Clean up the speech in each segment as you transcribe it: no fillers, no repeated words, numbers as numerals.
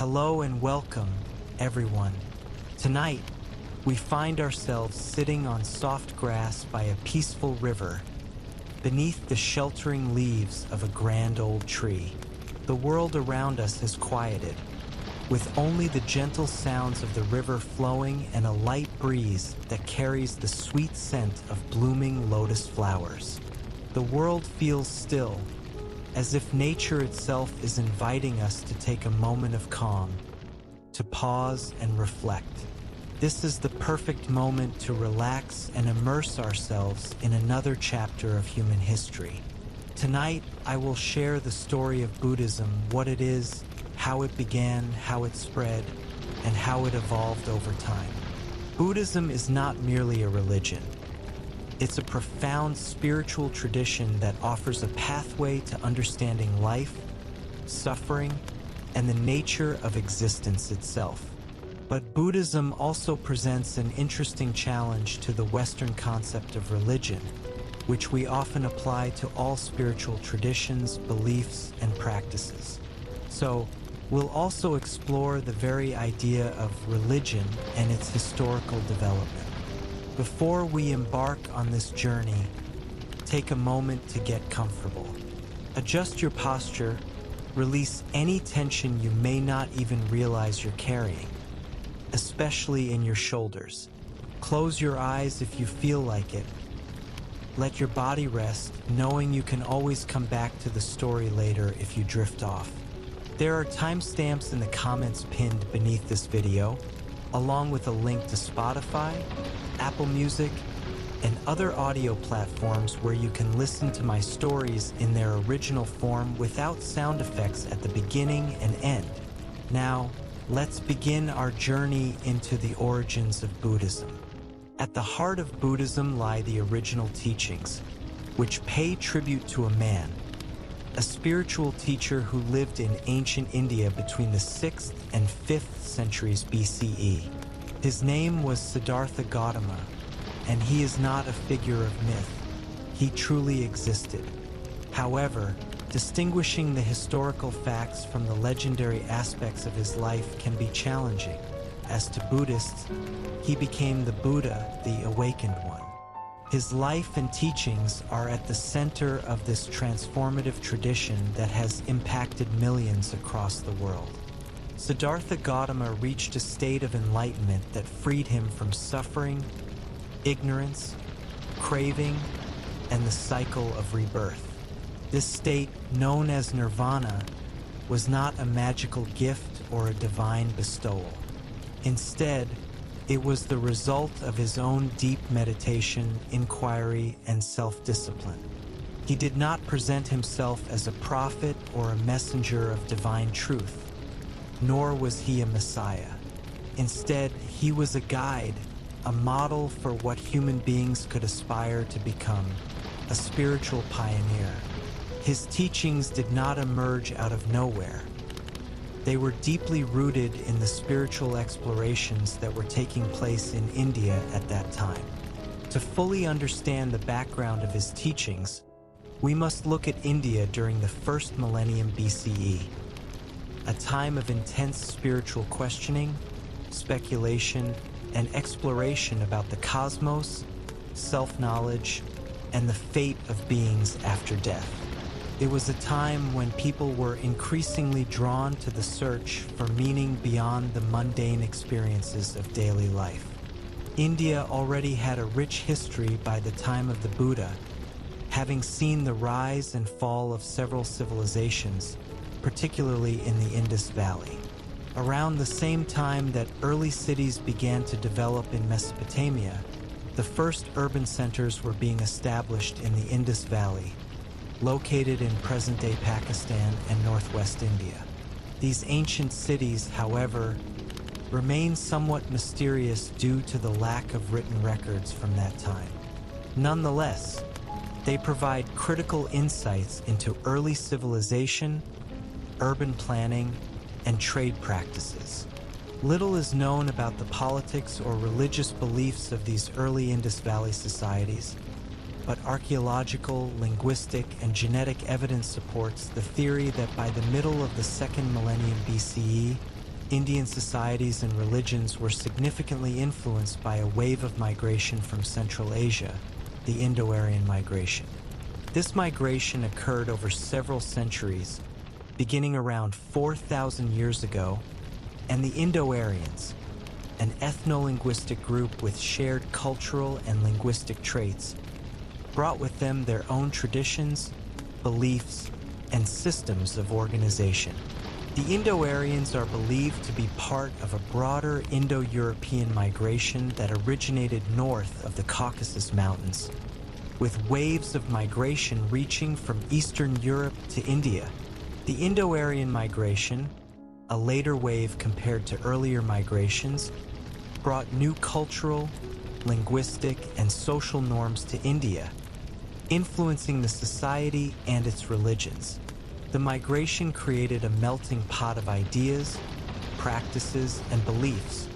Hello and welcome, everyone. Tonight, we find ourselves sitting on soft grass by a peaceful river, beneath the sheltering leaves of a grand old tree. The world around us has quieted, with only the gentle sounds of the river flowing and a light breeze that carries the sweet scent of blooming lotus flowers. The world feels still, as if nature itself is inviting us to take a moment of calm, to pause and reflect. This is the perfect moment to relax and immerse ourselves in another chapter of human history. Tonight, I will share the story of Buddhism, what it is, how it began, how it spread, and how it evolved over time. Buddhism is not merely a religion. It's a profound spiritual tradition that offers a pathway to understanding life, suffering, and the nature of existence itself. But Buddhism also presents an interesting challenge to the Western concept of religion, which we often apply to all spiritual traditions, beliefs, and practices. So, we'll also explore the very idea of religion and its historical development. Before we embark on this journey, take a moment to get comfortable. Adjust your posture, release any tension you may not even realize you're carrying, especially in your shoulders. Close your eyes if you feel like it. Let your body rest, knowing you can always come back to the story later if you drift off. There are timestamps in the comments pinned beneath this video, along with a link to Spotify, Apple Music, and other audio platforms where you can listen to my stories in their original form without sound effects at the beginning and end. Now, let's begin our journey into the origins of Buddhism. At the heart of Buddhism lie the original teachings, which pay tribute to a man, a spiritual teacher who lived in ancient India between the 6th and 5th centuries BCE. His name was Siddhartha Gautama, and he is not a figure of myth. He truly existed. However, distinguishing the historical facts from the legendary aspects of his life can be challenging. As to Buddhists, he became the Buddha, the awakened one. His life and teachings are at the center of this transformative tradition that has impacted millions across the world. Siddhartha Gautama reached a state of enlightenment that freed him from suffering, ignorance, craving, and the cycle of rebirth. This state, known as Nirvana, was not a magical gift or a divine bestowal. Instead, it was the result of his own deep meditation, inquiry, and self-discipline. He did not present himself as a prophet or a messenger of divine truth, nor was he a messiah. Instead, he was a guide, a model for what human beings could aspire to become, a spiritual pioneer. His teachings did not emerge out of nowhere. They were deeply rooted in the spiritual explorations that were taking place in India at that time. To fully understand the background of his teachings, we must look at India during the first millennium BCE, a time of intense spiritual questioning, speculation, and exploration about the cosmos, self-knowledge, and the fate of beings after death. It was a time when people were increasingly drawn to the search for meaning beyond the mundane experiences of daily life. India already had a rich history by the time of the Buddha, having seen the rise and fall of several civilizations, particularly in the Indus Valley. Around the same time that early cities began to develop in Mesopotamia, the first urban centers were being established in the Indus Valley, located in present-day Pakistan and northwest India. These ancient cities, however, remain somewhat mysterious due to the lack of written records from that time. Nonetheless, they provide critical insights into early civilization, urban planning, and trade practices. Little is known about the politics or religious beliefs of these early Indus Valley societies, but archaeological, linguistic, and genetic evidence supports the theory that by the middle of the second millennium BCE, Indian societies and religions were significantly influenced by a wave of migration from Central Asia, the Indo-Aryan migration. This migration occurred over several centuries, beginning around 4,000 years ago, and the Indo-Aryans, an ethno-linguistic group with shared cultural and linguistic traits, brought with them their own traditions, beliefs, and systems of organization. The Indo-Aryans are believed to be part of a broader Indo-European migration that originated north of the Caucasus Mountains, with waves of migration reaching from Eastern Europe to India. The Indo-Aryan migration, a later wave compared to earlier migrations, brought new cultural, linguistic, and social norms to India, influencing the society and its religions. The migration created a melting pot of ideas, practices, and beliefs,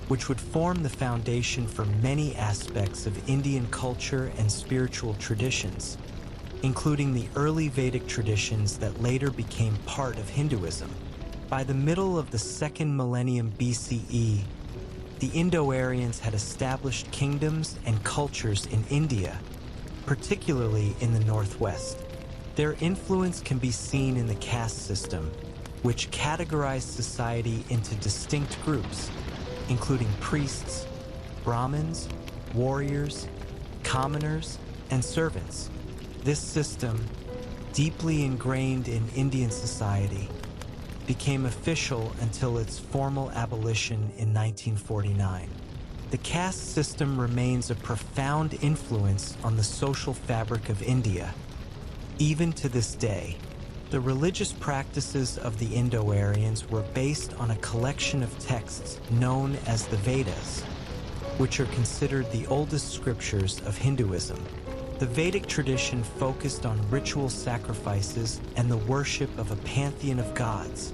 which would form the foundation for many aspects of Indian culture and spiritual traditions, including the early Vedic traditions that later became part of Hinduism. By the middle of the second millennium BCE, the Indo-Aryans had established kingdoms and cultures in India, particularly in the northwest. Their influence can be seen in the caste system, which categorized society into distinct groups, including priests, Brahmins, warriors, commoners, and servants. This system, deeply ingrained in Indian society, became official until its formal abolition in 1949. The caste system remains a profound influence on the social fabric of India. Even to this day, the religious practices of the Indo-Aryans were based on a collection of texts known as the Vedas, which are considered the oldest scriptures of Hinduism. The Vedic tradition focused on ritual sacrifices and the worship of a pantheon of gods,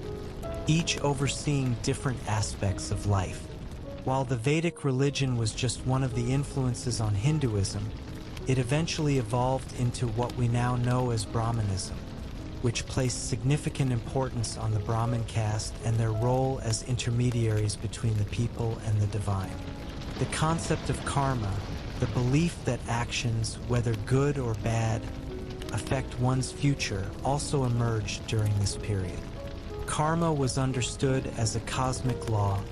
each overseeing different aspects of life. While the Vedic religion was just one of the influences on Hinduism, it eventually evolved into what we now know as Brahmanism, which placed significant importance on the Brahmin caste and their role as intermediaries between the people and the divine. The concept of karma, the belief that actions, whether good or bad, affect one's future, also emerged during this period. Karma was understood as a cosmic law,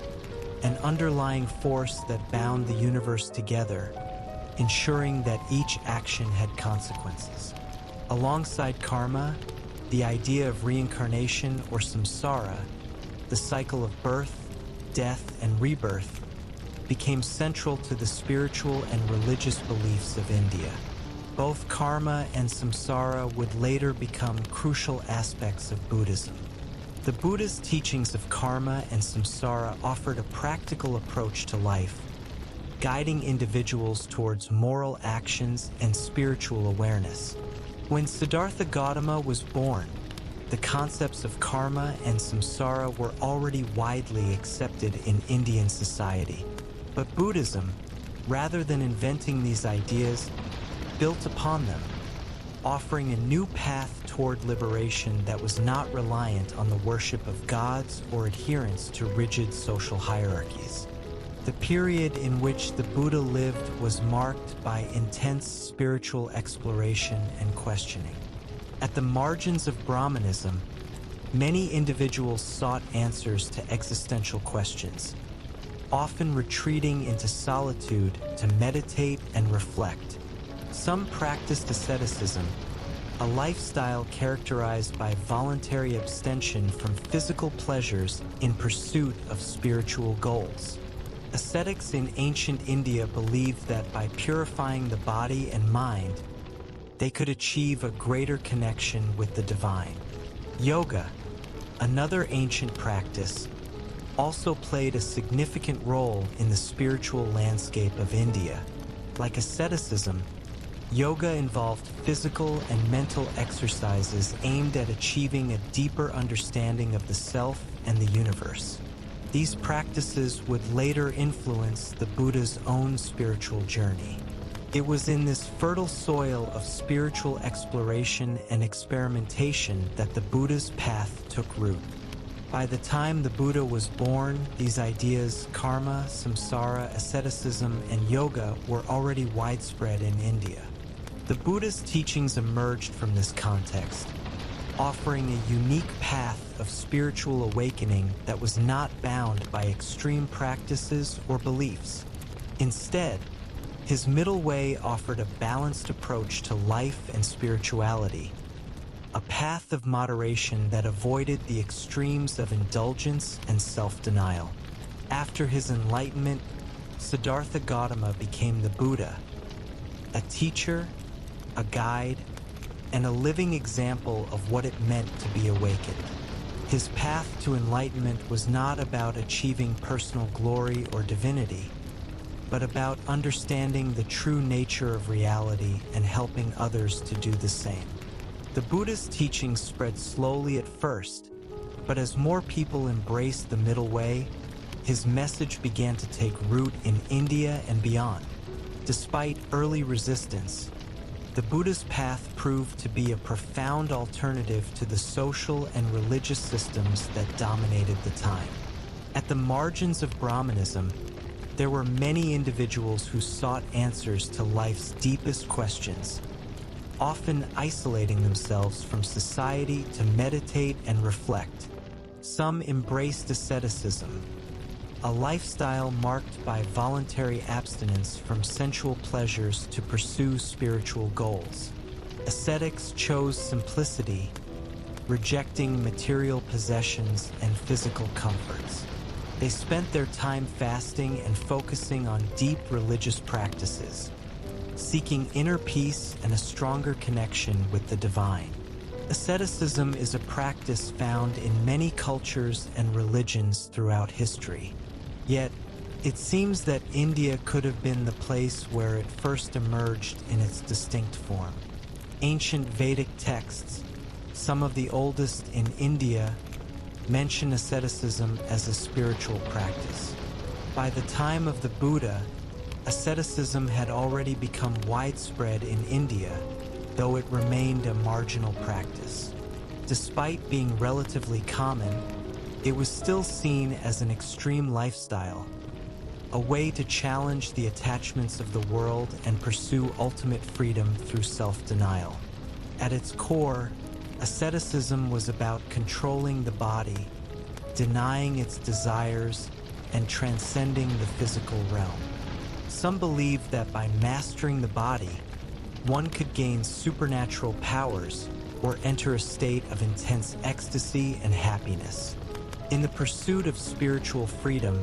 an underlying force that bound the universe together, ensuring that each action had consequences. Alongside karma, the idea of reincarnation or samsara, the cycle of birth, death, and rebirth, became central to the spiritual and religious beliefs of India. Both karma and samsara would later become crucial aspects of Buddhism. The Buddha's teachings of karma and samsara offered a practical approach to life, guiding individuals towards moral actions and spiritual awareness. When Siddhartha Gautama was born, the concepts of karma and samsara were already widely accepted in Indian society. But Buddhism, rather than inventing these ideas, built upon them, offering a new path toward liberation that was not reliant on the worship of gods or adherence to rigid social hierarchies. The period in which the Buddha lived was marked by intense spiritual exploration and questioning. At the margins of Brahmanism, many individuals sought answers to existential questions, often retreating into solitude to meditate and reflect. Some practiced asceticism, a lifestyle characterized by voluntary abstention from physical pleasures in pursuit of spiritual goals. Ascetics in ancient India believed that by purifying the body and mind, they could achieve a greater connection with the divine. Yoga, another ancient practice, also played a significant role in the spiritual landscape of India. Like asceticism, yoga involved physical and mental exercises aimed at achieving a deeper understanding of the self and the universe. These practices would later influence the Buddha's own spiritual journey. It was in this fertile soil of spiritual exploration and experimentation that the Buddha's path took root. By the time the Buddha was born, these ideas, karma, samsara, asceticism, and yoga were already widespread in India. The Buddha's teachings emerged from this context, offering a unique path of spiritual awakening that was not bound by extreme practices or beliefs. Instead, his middle way offered a balanced approach to life and spirituality, a path of moderation that avoided the extremes of indulgence and self-denial. After his enlightenment, Siddhartha Gautama became the Buddha, a teacher, a guide, and a living example of what it meant to be awakened. His path to enlightenment was not about achieving personal glory or divinity, but about understanding the true nature of reality and helping others to do the same. The Buddha's teachings spread slowly at first, but as more people embraced the middle way, his message began to take root in India and beyond. Despite early resistance, the Buddha's path proved to be a profound alternative to the social and religious systems that dominated the time. At the margins of Brahmanism, there were many individuals who sought answers to life's deepest questions, often isolating themselves from society to meditate and reflect. Some embraced asceticism, a lifestyle marked by voluntary abstinence from sensual pleasures to pursue spiritual goals. Ascetics chose simplicity, rejecting material possessions and physical comforts. They spent their time fasting and focusing on deep religious practices, seeking inner peace and a stronger connection with the divine. Asceticism is a practice found in many cultures and religions throughout history. Yet, it seems that India could have been the place where it first emerged in its distinct form. Ancient Vedic texts, some of the oldest in India, mention asceticism as a spiritual practice. By the time of the Buddha, asceticism had already become widespread in India, though it remained a marginal practice. Despite being relatively common, it was still seen as an extreme lifestyle, a way to challenge the attachments of the world and pursue ultimate freedom through self-denial. At its core, asceticism was about controlling the body, denying its desires, and transcending the physical realm. Some believed that by mastering the body, one could gain supernatural powers or enter a state of intense ecstasy and happiness. In the pursuit of spiritual freedom,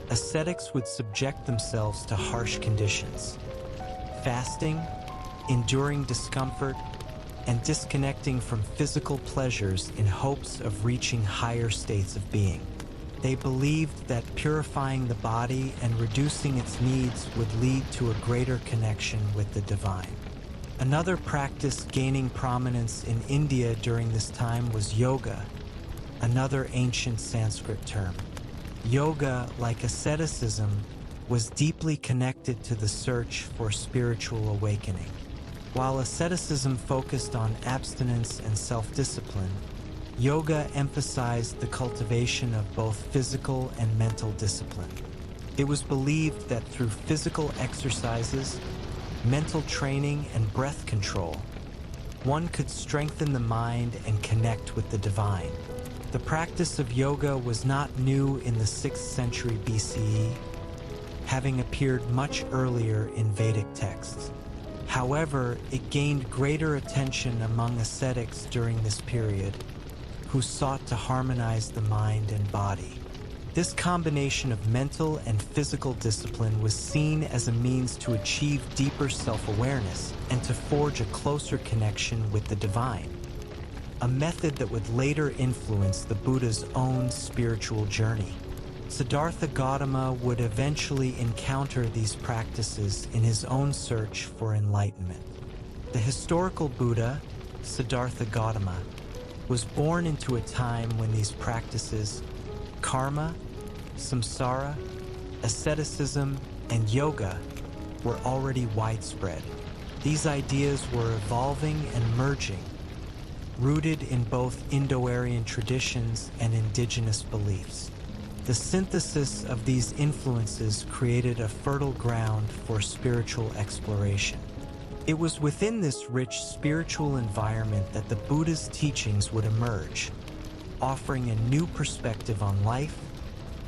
ascetics would subject themselves to harsh conditions, fasting, enduring discomfort, and disconnecting from physical pleasures in hopes of reaching higher states of being. They believed that purifying the body and reducing its needs would lead to a greater connection with the divine. Another practice gaining prominence in India during this time was yoga, another ancient Sanskrit term. Yoga, like asceticism, was deeply connected to the search for spiritual awakening. While asceticism focused on abstinence and self-discipline, yoga emphasized the cultivation of both physical and mental discipline. It was believed that through physical exercises, mental training, and breath control, one could strengthen the mind and connect with the divine. The practice of yoga was not new in the 6th century BCE, having appeared much earlier in Vedic texts. However, it gained greater attention among ascetics during this period, who sought to harmonize the mind and body. This combination of mental and physical discipline was seen as a means to achieve deeper self-awareness and to forge a closer connection with the divine, a method that would later influence the Buddha's own spiritual journey. Siddhartha Gautama would eventually encounter these practices in his own search for enlightenment. The historical Buddha, Siddhartha Gautama, was born into a time when these practices, karma, samsara, asceticism, and yoga, were already widespread. These ideas were evolving and merging, rooted in both Indo-Aryan traditions and indigenous beliefs. The synthesis of these influences created a fertile ground for spiritual exploration. It was within this rich spiritual environment that the Buddha's teachings would emerge, offering a new perspective on life,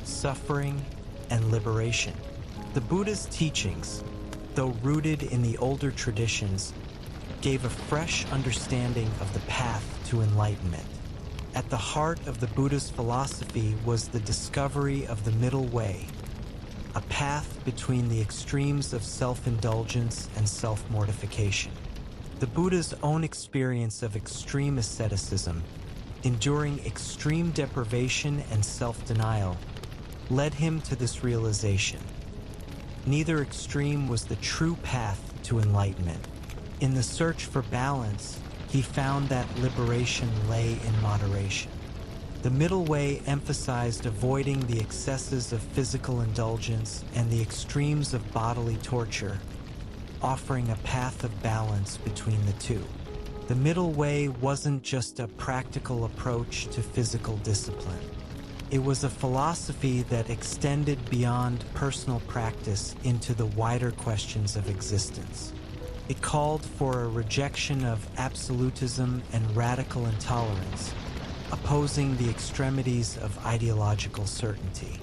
suffering, and liberation. The Buddha's teachings, though rooted in the older traditions, gave a fresh understanding of the path to enlightenment. At the heart of the Buddha's philosophy was the discovery of the middle way, a path between the extremes of self-indulgence and self-mortification. The Buddha's own experience of extreme asceticism, enduring extreme deprivation and self-denial, led him to this realization. Neither extreme was the true path to enlightenment. In the search for balance, he found that liberation lay in moderation. The middle way emphasized avoiding the excesses of physical indulgence and the extremes of bodily torture, offering a path of balance between the two. The middle way wasn't just a practical approach to physical discipline. It was a philosophy that extended beyond personal practice into the wider questions of existence. It called for a rejection of absolutism and radical intolerance, opposing the extremities of ideological certainty.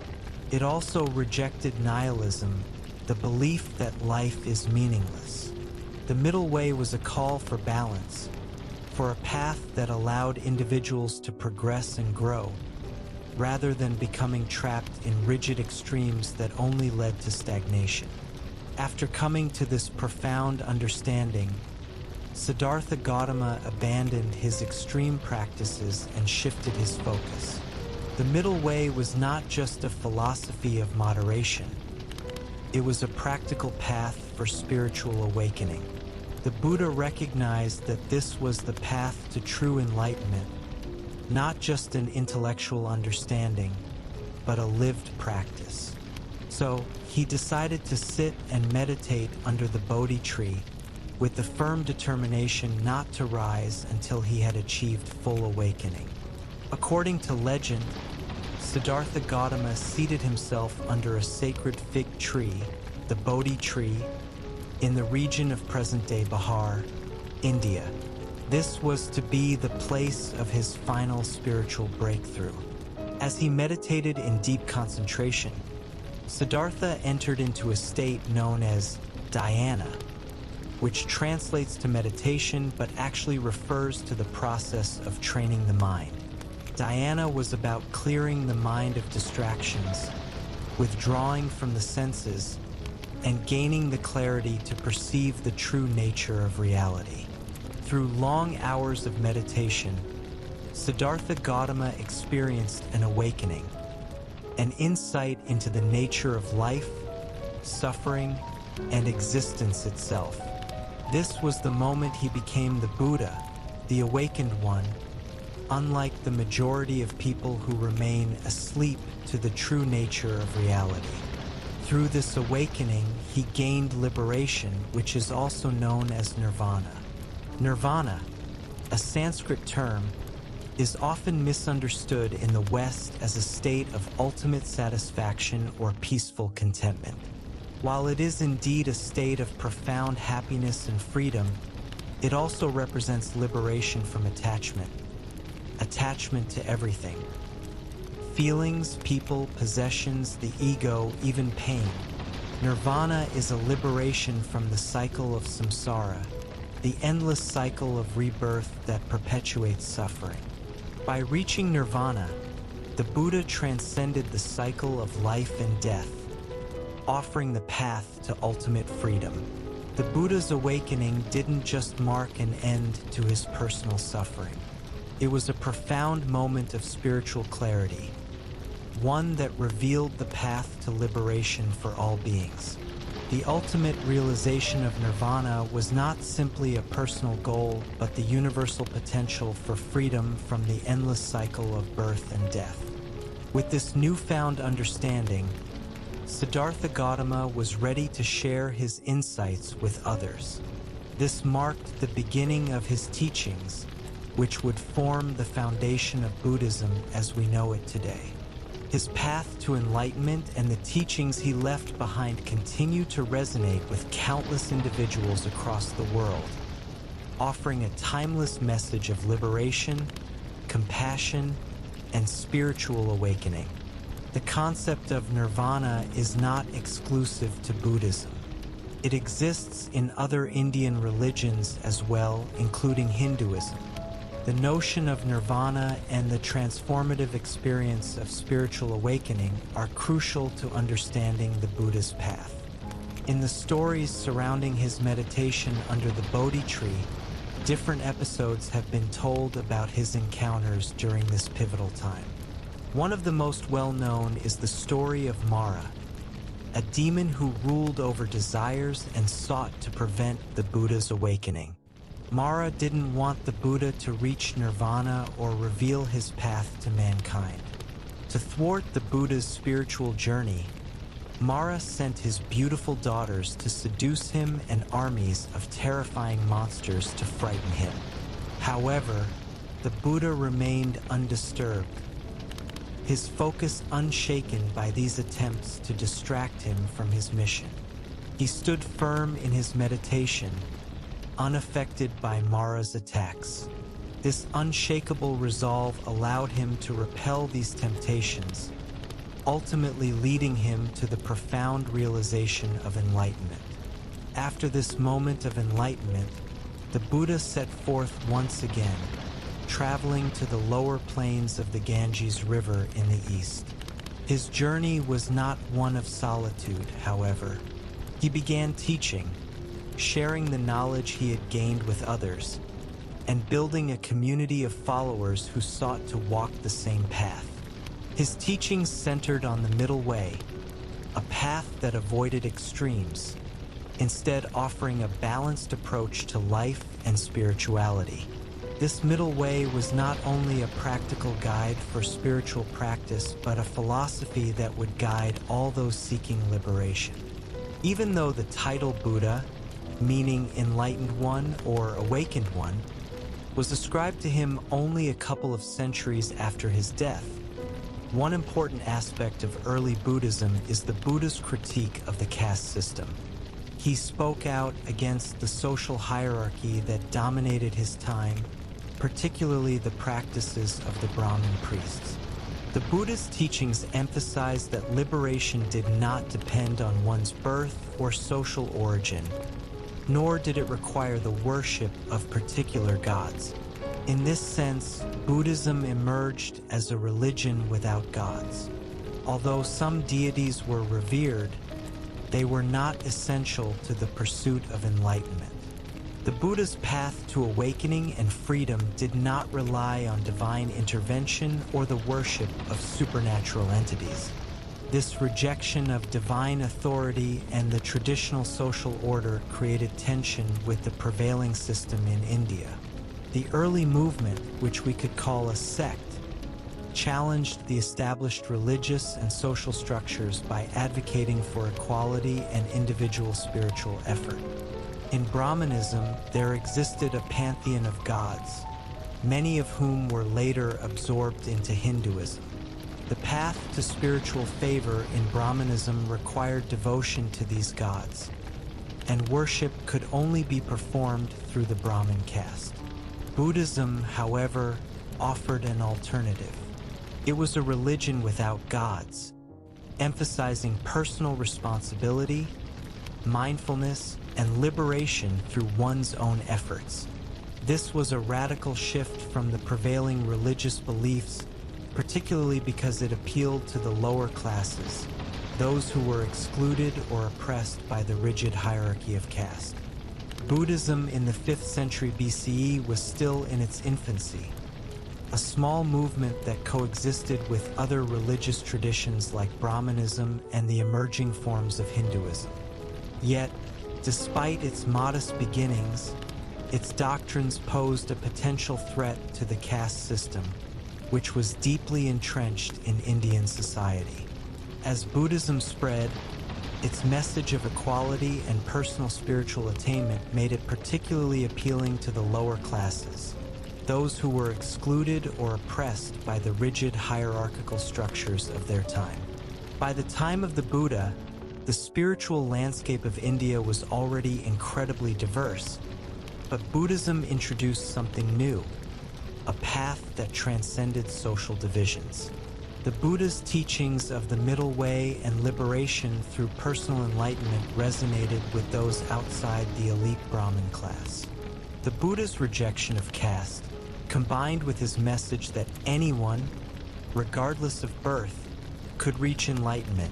It also rejected nihilism, the belief that life is meaningless. The middle way was a call for balance, for a path that allowed individuals to progress and grow, rather than becoming trapped in rigid extremes that only led to stagnation. After coming to this profound understanding, Siddhartha Gautama abandoned his extreme practices and shifted his focus. The middle way was not just a philosophy of moderation. It was a practical path for spiritual awakening. The Buddha recognized that this was the path to true enlightenment, not just an intellectual understanding, but a lived practice. So, he decided to sit and meditate under the Bodhi tree with the firm determination not to rise until he had achieved full awakening. According to legend, Siddhartha Gautama seated himself under a sacred fig tree, the Bodhi tree, in the region of present-day Bihar, India. This was to be the place of his final spiritual breakthrough. As he meditated in deep concentration, Siddhartha entered into a state known as dhyana, which translates to meditation but actually refers to the process of training the mind. Dhyana was about clearing the mind of distractions, withdrawing from the senses, and gaining the clarity to perceive the true nature of reality. Through long hours of meditation, Siddhartha Gautama experienced an awakening, an insight into the nature of life, suffering, and existence itself. This was the moment he became the Buddha, the awakened one, unlike the majority of people who remain asleep to the true nature of reality. Through this awakening, he gained liberation, which is also known as Nirvana. Nirvana, a Sanskrit term, is often misunderstood in the West as a state of ultimate satisfaction or peaceful contentment. While it is indeed a state of profound happiness and freedom, it also represents liberation from attachment to everything. Feelings, people, possessions, the ego, even pain. Nirvana is a liberation from the cycle of samsara, the endless cycle of rebirth that perpetuates suffering. By reaching nirvana, the Buddha transcended the cycle of life and death, offering the path to ultimate freedom. The Buddha's awakening didn't just mark an end to his personal suffering. It was a profound moment of spiritual clarity, one that revealed the path to liberation for all beings. The ultimate realization of nirvana was not simply a personal goal, but the universal potential for freedom from the endless cycle of birth and death. With this newfound understanding, Siddhartha Gautama was ready to share his insights with others. This marked the beginning of his teachings, which would form the foundation of Buddhism as we know it today. His path to enlightenment and the teachings he left behind continue to resonate with countless individuals across the world, offering a timeless message of liberation, compassion, and spiritual awakening. The concept of nirvana is not exclusive to Buddhism. It exists in other Indian religions as well, including Hinduism. The notion of nirvana and the transformative experience of spiritual awakening are crucial to understanding the Buddha's path. In the stories surrounding his meditation under the Bodhi tree, different episodes have been told about his encounters during this pivotal time. One of the most well-known is the story of Mara, a demon who ruled over desires and sought to prevent the Buddha's awakening. Mara didn't want the Buddha to reach nirvana or reveal his path to mankind. To thwart the Buddha's spiritual journey, Mara sent his beautiful daughters to seduce him and armies of terrifying monsters to frighten him. However, the Buddha remained undisturbed, his focus unshaken by these attempts to distract him from his mission. He stood firm in his meditation, unaffected by Mara's attacks. This unshakable resolve allowed him to repel these temptations, ultimately leading him to the profound realization of enlightenment. After this moment of enlightenment, the Buddha set forth once again, traveling to the lower plains of the Ganges River in the east. His journey was not one of solitude, however. He began teaching, sharing the knowledge he had gained with others, and building a community of followers who sought to walk the same path. His teachings centered on the middle way, a path that avoided extremes, instead offering a balanced approach to life and spirituality. This middle way was not only a practical guide for spiritual practice, but a philosophy that would guide all those seeking liberation. Even though the title Buddha, meaning enlightened one or awakened one, was ascribed to him only a couple of centuries after his death, one important aspect of early Buddhism is the Buddha's critique of the caste system. He spoke out against the social hierarchy that dominated his time, particularly the practices of the Brahmin priests. The Buddha's teachings emphasized that liberation did not depend on one's birth or social origin, nor did it require the worship of particular gods. In this sense, Buddhism emerged as a religion without gods. Although some deities were revered, they were not essential to the pursuit of enlightenment. The Buddha's path to awakening and freedom did not rely on divine intervention or the worship of supernatural entities. This rejection of divine authority and the traditional social order created tension with the prevailing system in India. The early movement, which we could call a sect, challenged the established religious and social structures by advocating for equality and individual spiritual effort. In Brahmanism, there existed a pantheon of gods, many of whom were later absorbed into Hinduism. The path to spiritual favor in Brahmanism required devotion to these gods, and worship could only be performed through the Brahmin caste. Buddhism, however, offered an alternative. It was a religion without gods, emphasizing personal responsibility, mindfulness, and liberation through one's own efforts. This was a radical shift from the prevailing religious beliefs, particularly because it appealed to the lower classes, those who were excluded or oppressed by the rigid hierarchy of caste. Buddhism in the 5th century BCE was still in its infancy, a small movement that coexisted with other religious traditions like Brahmanism and the emerging forms of Hinduism. Yet, despite its modest beginnings, its doctrines posed a potential threat to the caste system, which was deeply entrenched in Indian society. As Buddhism spread, its message of equality and personal spiritual attainment made it particularly appealing to the lower classes, those who were excluded or oppressed by the rigid hierarchical structures of their time. By the time of the Buddha, the spiritual landscape of India was already incredibly diverse, but Buddhism introduced something new, a path that transcended social divisions. The Buddha's teachings of the middle way and liberation through personal enlightenment resonated with those outside the elite Brahmin class. The Buddha's rejection of caste, combined with his message that anyone, regardless of birth, could reach enlightenment,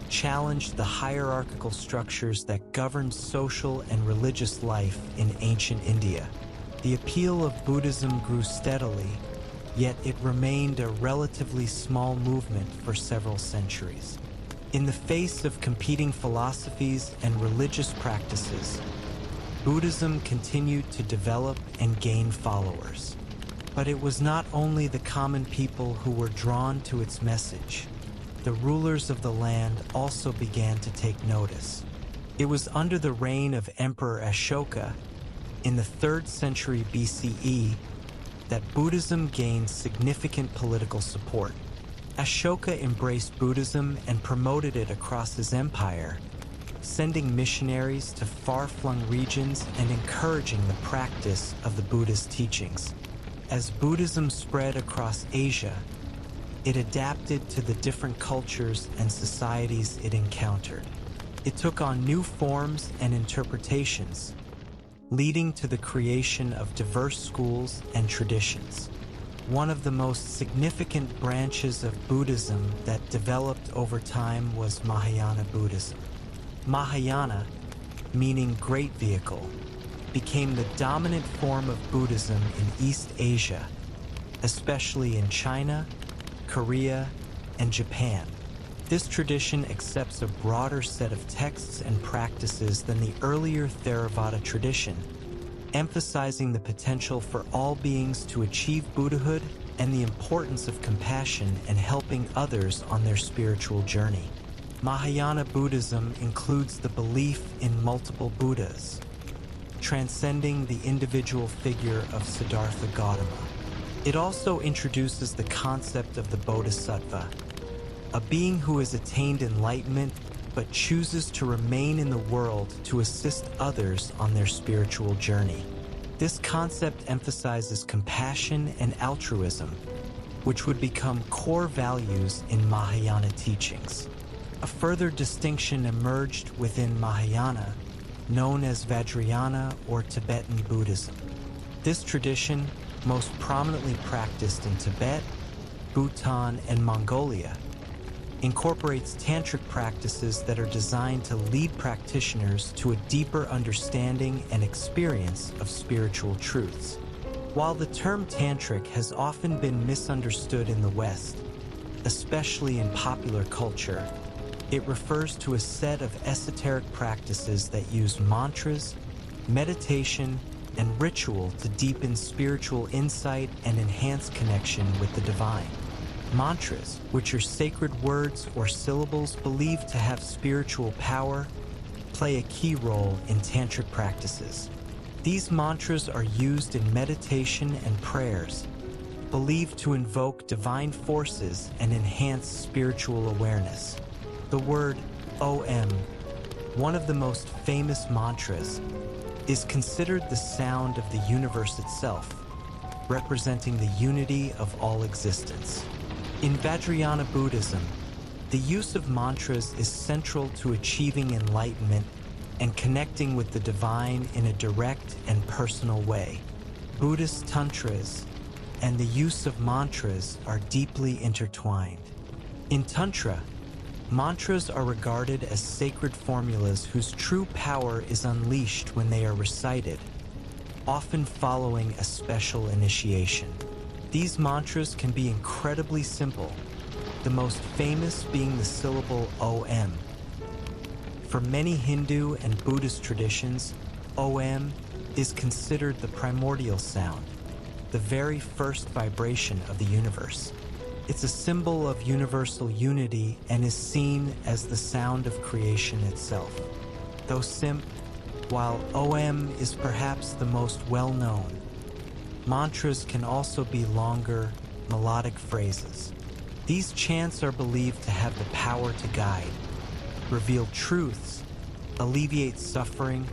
challenged the hierarchical structures that governed social and religious life in ancient India. The appeal of Buddhism grew steadily, yet it remained a relatively small movement for several centuries. In the face of competing philosophies and religious practices, Buddhism continued to develop and gain followers. But it was not only the common people who were drawn to its message. The rulers of the land also began to take notice. It was under the reign of Emperor Ashoka in the 3rd century BCE that Buddhism gained significant political support. Ashoka embraced Buddhism and promoted it across his empire, sending missionaries to far-flung regions and encouraging the practice of the Buddha's teachings. As Buddhism spread across Asia, it adapted to the different cultures and societies it encountered. It took on new forms and interpretations, leading to the creation of diverse schools and traditions. One of the most significant branches of Buddhism that developed over time was Mahayana Buddhism. Mahayana, meaning great vehicle, became the dominant form of Buddhism in East Asia, especially in China, Korea, and Japan. This tradition accepts a broader set of texts and practices than the earlier Theravada tradition, emphasizing the potential for all beings to achieve Buddhahood and the importance of compassion and helping others on their spiritual journey. Mahayana Buddhism includes the belief in multiple Buddhas, transcending the individual figure of Siddhartha Gautama. It also introduces the concept of the Bodhisattva, a being who has attained enlightenment but chooses to remain in the world to assist others on their spiritual journey. This concept emphasizes compassion and altruism, which would become core values in Mahayana teachings. A further distinction emerged within Mahayana, known as Vajrayana or Tibetan Buddhism. This tradition, most prominently practiced in Tibet, Bhutan, and Mongolia, incorporates tantric practices that are designed to lead practitioners to a deeper understanding and experience of spiritual truths. While the term tantric has often been misunderstood in the West, especially in popular culture, it refers to a set of esoteric practices that use mantras, meditation, and ritual to deepen spiritual insight and enhance connection with the divine. Mantras, which are sacred words or syllables believed to have spiritual power, play a key role in tantric practices. These mantras are used in meditation and prayers, believed to invoke divine forces and enhance spiritual awareness. The word Om, one of the most famous mantras, is considered the sound of the universe itself, representing the unity of all existence. In Vajrayana Buddhism, the use of mantras is central to achieving enlightenment and connecting with the divine in a direct and personal way. Buddhist tantras and the use of mantras are deeply intertwined. In Tantra, mantras are regarded as sacred formulas whose true power is unleashed when they are recited, often following a special initiation. These mantras can be incredibly simple, the most famous being the syllable Om. For many Hindu and Buddhist traditions, Om is considered the primordial sound, the very first vibration of the universe. It's a symbol of universal unity and is seen as the sound of creation itself. Though while Om is perhaps the most well-known, Mantras can also be longer, melodic phrases. These chants are believed to have the power to guide, reveal truths, alleviate suffering,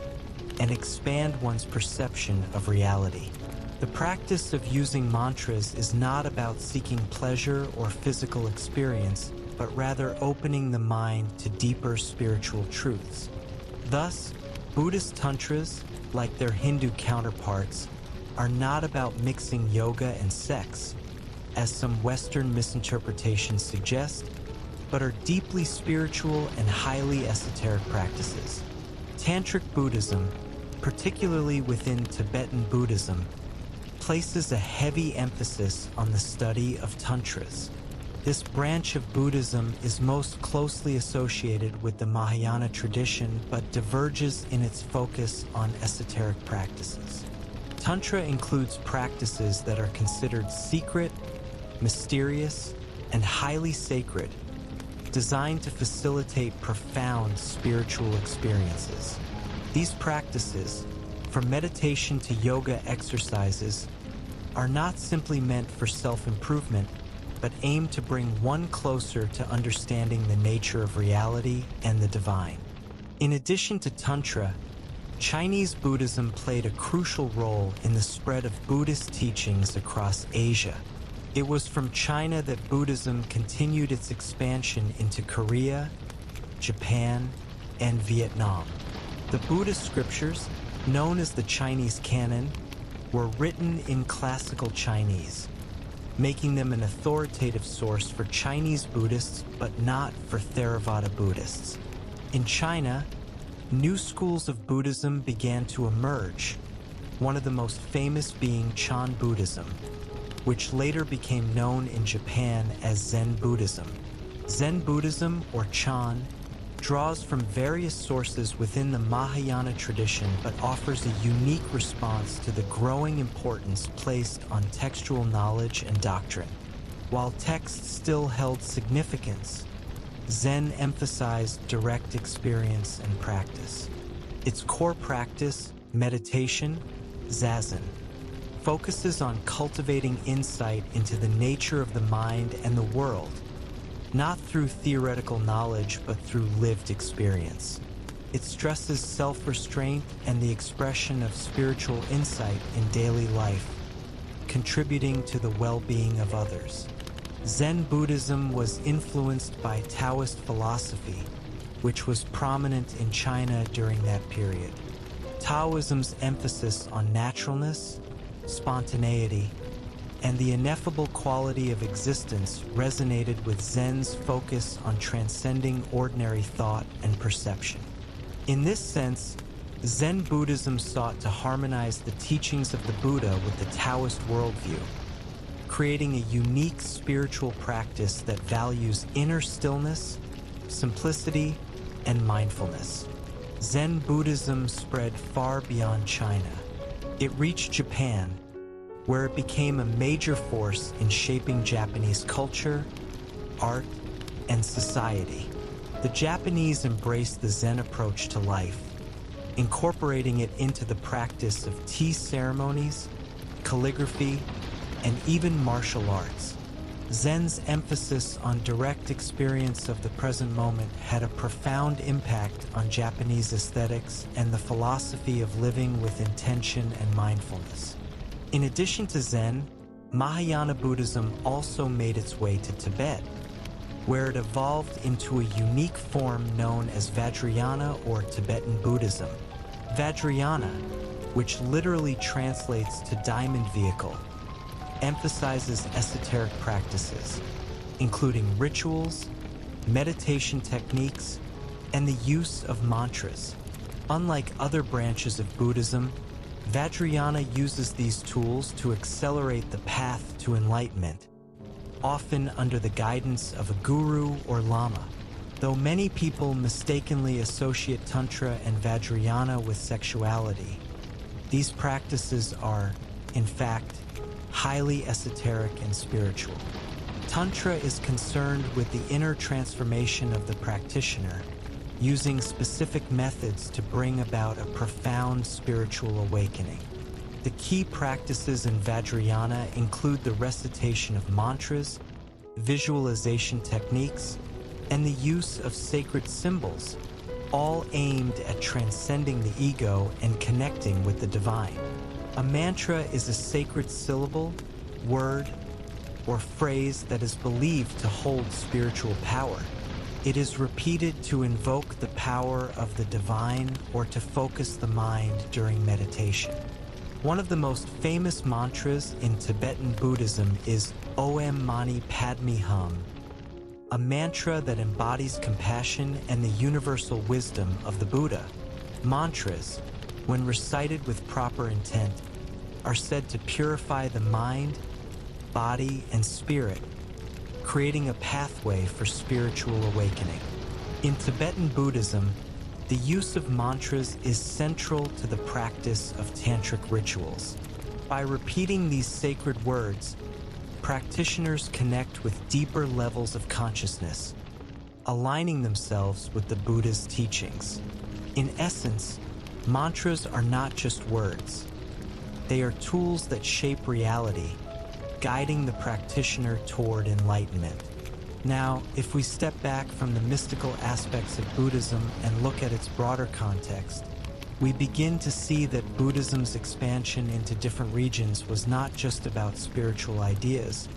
and expand one's perception of reality. The practice of using mantras is not about seeking pleasure or physical experience, but rather opening the mind to deeper spiritual truths. Thus, Buddhist tantras, like their Hindu counterparts, are not about mixing yoga and sex, as some Western misinterpretations suggest, but are deeply spiritual and highly esoteric practices. Tantric Buddhism, particularly within Tibetan Buddhism, places a heavy emphasis on the study of tantras. This branch of Buddhism is most closely associated with the Mahayana tradition, but diverges in its focus on esoteric practices. Tantra includes practices that are considered secret, mysterious, and highly sacred, designed to facilitate profound spiritual experiences. These practices, from meditation to yoga exercises, are not simply meant for self-improvement, but aim to bring one closer to understanding the nature of reality and the divine. In addition to Tantra, Chinese Buddhism played a crucial role in the spread of Buddhist teachings across Asia. It was from China that Buddhism continued its expansion into Korea, Japan, and Vietnam. The Buddhist scriptures, known as the Chinese canon, were written in classical Chinese, making them an authoritative source for Chinese Buddhists but not for Theravada Buddhists. In China, new schools of Buddhism began to emerge, one of the most famous being Chan Buddhism, which later became known in Japan as Zen Buddhism. Zen Buddhism, or Chan, draws from various sources within the Mahayana tradition but offers a unique response to the growing importance placed on textual knowledge and doctrine. While texts still held significance, Zen emphasized direct experience and practice. Its core practice, meditation, zazen, focuses on cultivating insight into the nature of the mind and the world, not through theoretical knowledge, but through lived experience. It stresses self-restraint and the expression of spiritual insight in daily life, contributing to the well-being of others. Zen Buddhism was influenced by Taoist philosophy, which was prominent in China during that period. Taoism's emphasis on naturalness, spontaneity, and the ineffable quality of existence resonated with Zen's focus on transcending ordinary thought and perception. In this sense, Zen Buddhism sought to harmonize the teachings of the Buddha with the Taoist worldview, creating a unique spiritual practice that values inner stillness, simplicity, and mindfulness. Zen Buddhism spread far beyond China. It reached Japan, where it became a major force in shaping Japanese culture, art, and society. The Japanese embraced the Zen approach to life, incorporating it into the practice of tea ceremonies, calligraphy, and even martial arts. Zen's emphasis on direct experience of the present moment had a profound impact on Japanese aesthetics and the philosophy of living with intention and mindfulness. In addition to Zen, Mahayana Buddhism also made its way to Tibet, where it evolved into a unique form known as Vajrayana or Tibetan Buddhism. Vajrayana, which literally translates to diamond vehicle, emphasizes esoteric practices, including rituals, meditation techniques, and the use of mantras. Unlike other branches of Buddhism, Vajrayana uses these tools to accelerate the path to enlightenment, often under the guidance of a guru or lama. Though many people mistakenly associate Tantra and Vajrayana with sexuality, these practices are, in fact, highly esoteric and spiritual. Tantra is concerned with the inner transformation of the practitioner, using specific methods to bring about a profound spiritual awakening. The key practices in Vajrayana include the recitation of mantras, visualization techniques, and the use of sacred symbols, all aimed at transcending the ego and connecting with the divine. A mantra is a sacred syllable, word, or phrase that is believed to hold spiritual power. It is repeated to invoke the power of the divine or to focus the mind during meditation. One of the most famous mantras in Tibetan Buddhism is Om Mani Padme Hum, a mantra that embodies compassion and the universal wisdom of the Buddha. Mantras, when recited with proper intent, are said to purify the mind, body, and spirit, creating a pathway for spiritual awakening. In Tibetan Buddhism, the use of mantras is central to the practice of tantric rituals. By repeating these sacred words, practitioners connect with deeper levels of consciousness, aligning themselves with the Buddha's teachings. In essence, mantras are not just words. They are tools that shape reality, guiding the practitioner toward enlightenment. Now, if we step back from the mystical aspects of Buddhism and look at its broader context, we begin to see that Buddhism's expansion into different regions was not just about spiritual ideas,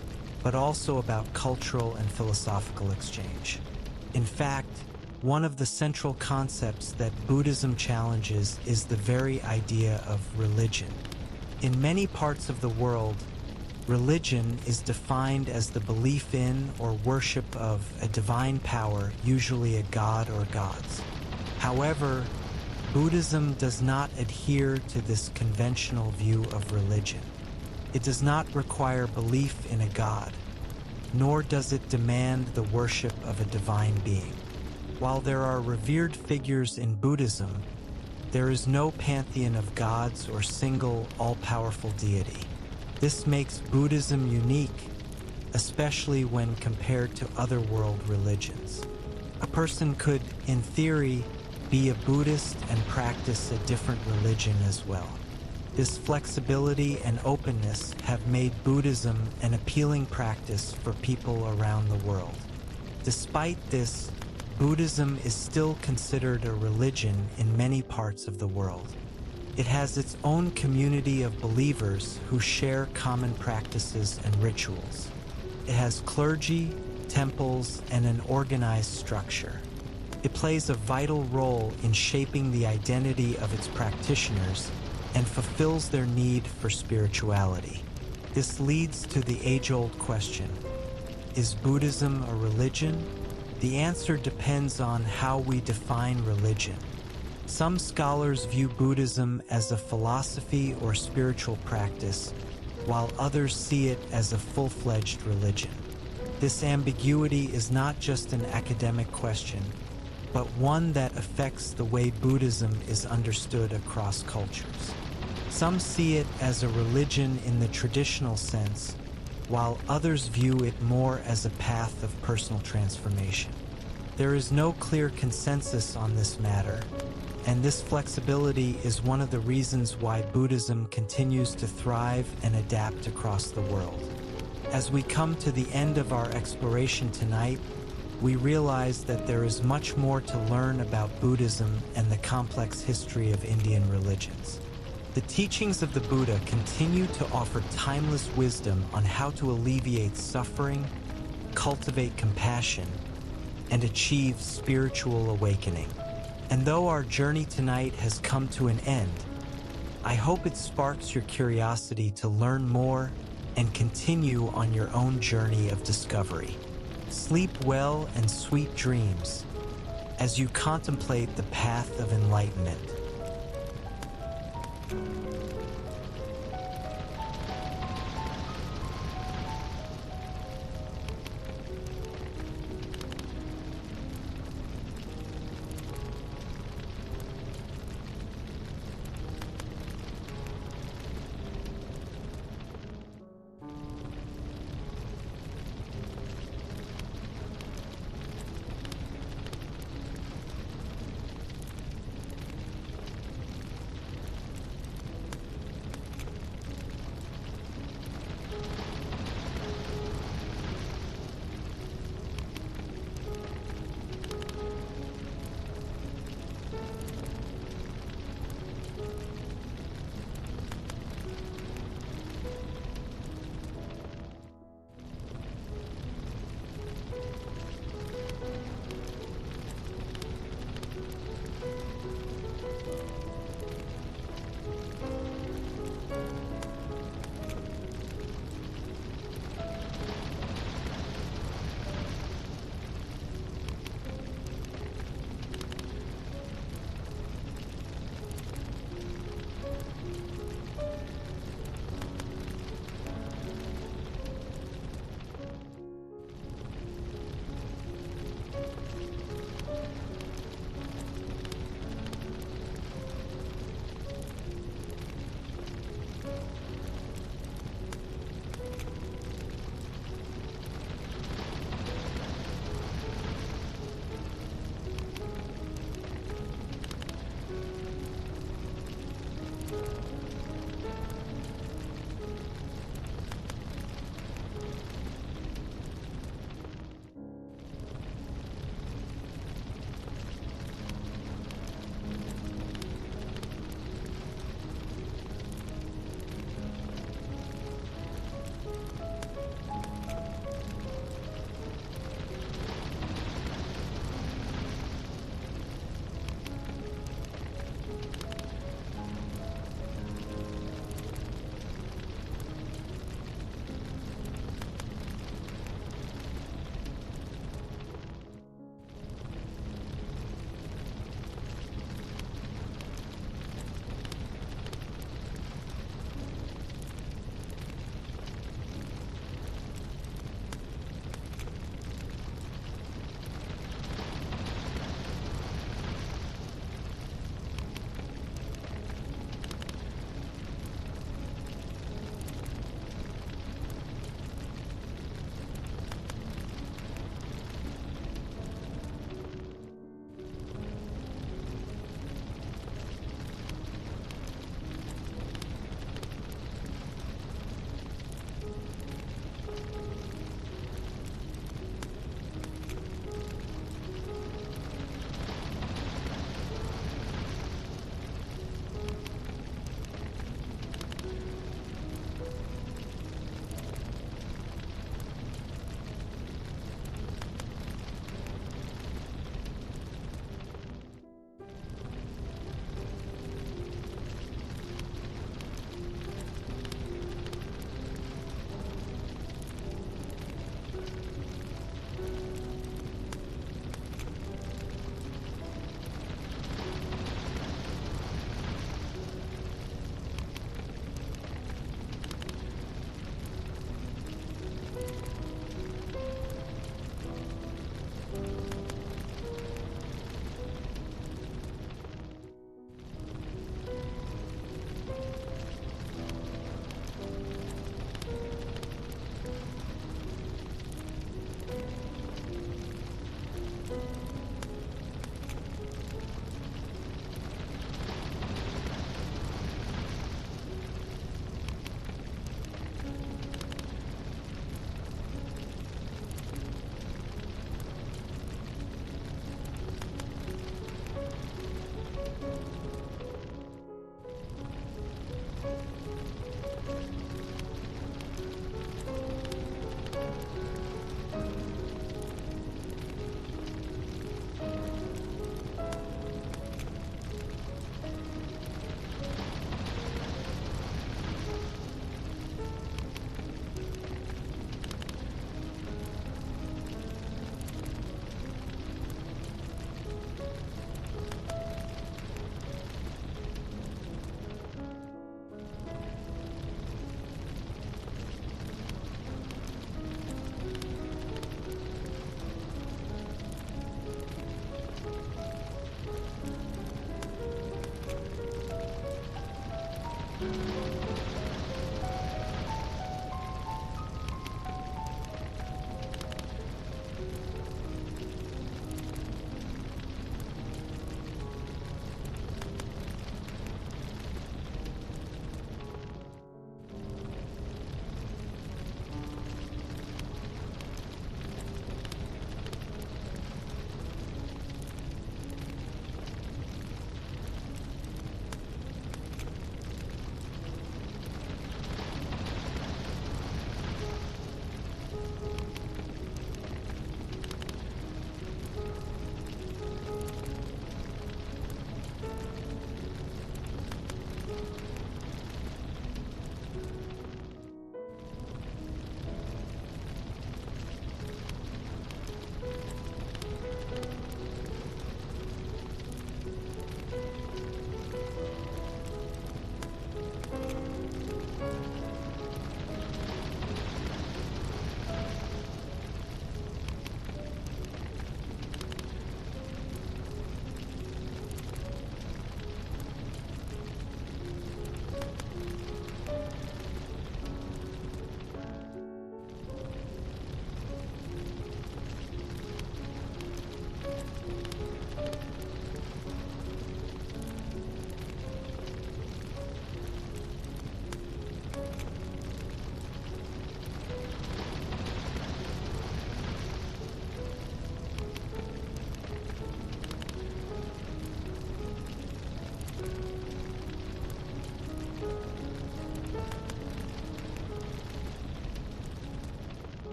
but also about cultural and philosophical exchange. In fact, one of the central concepts that Buddhism challenges is the very idea of religion. In many parts of the world, religion is defined as the belief in or worship of a divine power, usually a god or gods. However, Buddhism does not adhere to this conventional view of religion. It does not require belief in a god, nor does it demand the worship of a divine being. While there are revered figures in Buddhism, there is no pantheon of gods or single all-powerful deity. This makes Buddhism unique, especially when compared to other world religions. A person could, in theory, be a Buddhist and practice a different religion as well. This flexibility and openness have made Buddhism an appealing practice for people around the world. Despite this, Buddhism is still considered a religion in many parts of the world. It has its own community of believers who share common practices and rituals. It has clergy, temples, and an organized structure. It plays a vital role in shaping the identity of its practitioners and fulfills their need for spirituality. This leads to the age-old question: is Buddhism a religion? The answer depends on how we define religion. Some scholars view Buddhism as a philosophy or spiritual practice, while others see it as a full-fledged religion. This ambiguity is not just an academic question, but one that affects the way Buddhism is understood across cultures. Some see it as a religion in the traditional sense, while others view it more as a path of personal transformation. There is no clear consensus on this matter, and this flexibility is one of the reasons why Buddhism continues to thrive and adapt across the world. As we come to the end of our exploration tonight, we realize that there is much more to learn about Buddhism and the complex history of Indian religions. The teachings of the Buddha continue to offer timeless wisdom on how to alleviate suffering, cultivate compassion, and achieve spiritual awakening. And though our journey tonight has come to an end, I hope it sparks your curiosity to learn more and continue on your own journey of discovery. Sleep well and sweet dreams as you contemplate the path of enlightenment.